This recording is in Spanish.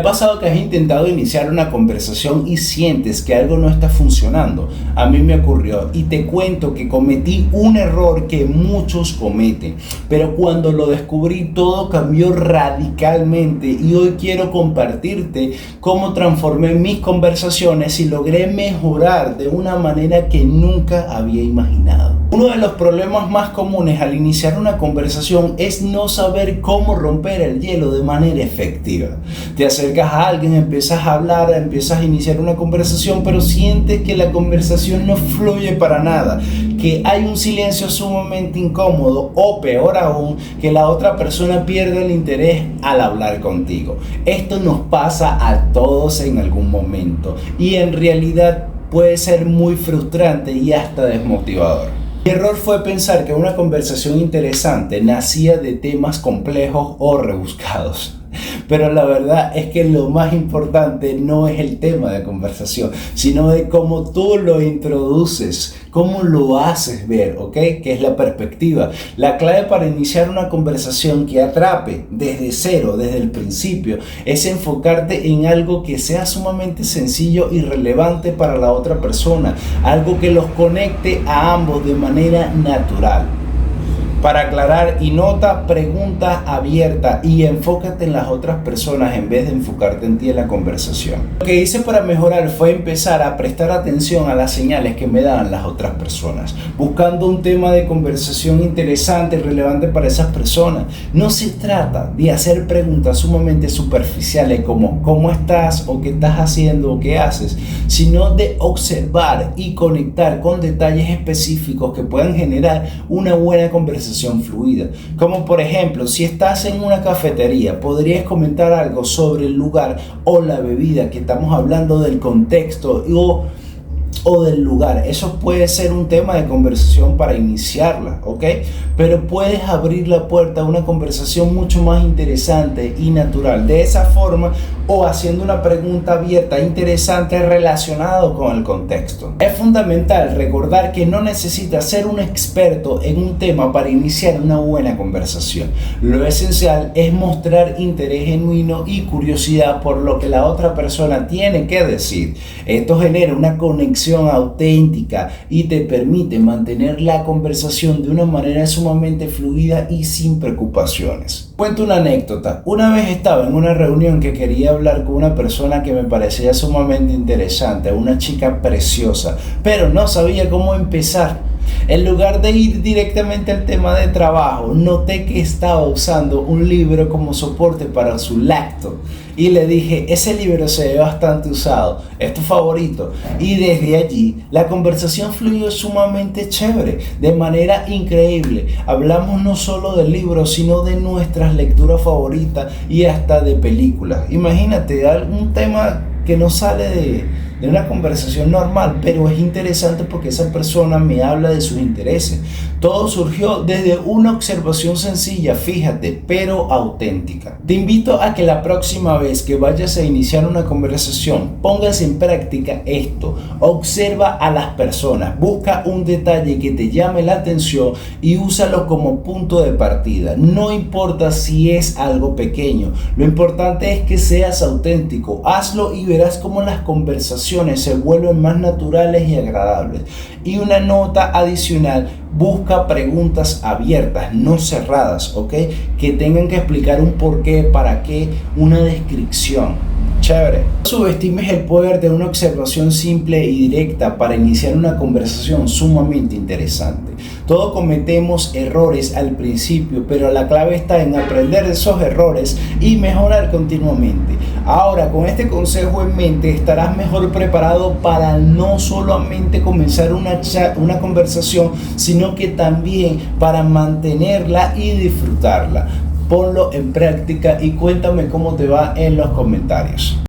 ¿Te ha pasado que has intentado iniciar una conversación y sientes que algo no está funcionando? A mí me ocurrió y te cuento que cometí un error que muchos cometen, pero cuando lo descubrí todo cambió radicalmente y hoy quiero compartirte cómo transformé mis conversaciones y logré mejorar de una manera que nunca había imaginado. Uno de los problemas más comunes al iniciar una conversación es no saber cómo romper el hielo de manera efectiva. Te acercas a alguien, empiezas a hablar, empiezas a iniciar una conversación, pero sientes que la conversación no fluye para nada, que hay un silencio sumamente incómodo o peor aún, que la otra persona pierde el interés al hablar contigo. Esto nos pasa a todos en algún momento y en realidad puede ser muy frustrante y hasta desmotivador. Mi error fue pensar que una conversación interesante nacía de temas complejos o rebuscados. Pero la verdad es que lo más importante no es el tema de conversación, sino de cómo tú lo introduces, cómo lo haces ver, ¿ok? Que es la perspectiva. La clave para iniciar una conversación que atrape desde cero, desde el principio, es enfocarte en algo que sea sumamente sencillo y relevante para la otra persona, algo que los conecte a ambos de manera natural. Para aclarar y nota preguntas abiertas y enfócate en las otras personas en vez de enfocarte en ti en la conversación. Lo que hice para mejorar fue empezar a prestar atención a las señales que me daban las otras personas, buscando un tema de conversación interesante y relevante para esas personas. No se trata de hacer preguntas sumamente superficiales como ¿cómo estás? O ¿qué estás haciendo? O ¿qué haces? Sino de observar y conectar con detalles específicos que puedan generar una buena conversación fluida, como por ejemplo, si estás en una cafetería, podrías comentar algo sobre el lugar o la bebida, que estamos hablando del contexto o del lugar. Eso puede ser un tema de conversación para iniciarla, ¿ok? Pero puedes abrir la puerta a una conversación mucho más interesante y natural. De esa forma, o haciendo una pregunta abierta e interesante relacionado con el contexto. Es fundamental recordar que no necesitas ser un experto en un tema para iniciar una buena conversación. Lo esencial es mostrar interés genuino y curiosidad por lo que la otra persona tiene que decir. Esto genera una conexión auténtica y te permite mantener la conversación de una manera sumamente fluida y sin preocupaciones. Cuento una anécdota. Una vez estaba en una reunión que quería hablar con una persona que me parecía sumamente interesante, una chica preciosa, pero no sabía cómo empezar. En lugar de ir directamente al tema de trabajo, noté que estaba usando un libro como soporte para su laptop y le dije, ese libro se ve bastante usado, ¿es tu favorito? Y desde allí la conversación fluyó sumamente chévere, de manera increíble. Hablamos no solo del libro, sino de nuestras lecturas favoritas y hasta de películas. Imagínate, algún tema que no sale de una conversación normal, pero es interesante porque esa persona me habla de sus intereses. Todo surgió desde una observación sencilla, fíjate, pero auténtica. Te invito a que la próxima vez que vayas a iniciar una conversación, pongas en práctica esto. Observa a las personas, busca un detalle que te llame la atención y úsalo como punto de partida. No importa si es algo pequeño, lo importante es que seas auténtico. Hazlo y verás cómo las conversaciones se vuelven más naturales y agradables. Y una nota adicional, busca preguntas abiertas, no cerradas, ¿ok? Que tengan que explicar un porqué, para qué, una descripción. Chévere. No subestimes el poder de una observación simple y directa para iniciar una conversación sumamente interesante. Todos cometemos errores al principio, pero la clave está en aprender de esos errores y mejorar continuamente. Ahora, con este consejo en mente, estarás mejor preparado para no solamente comenzar una conversación, sino que también para mantenerla y disfrutarla. Ponlo en práctica y cuéntame cómo te va en los comentarios.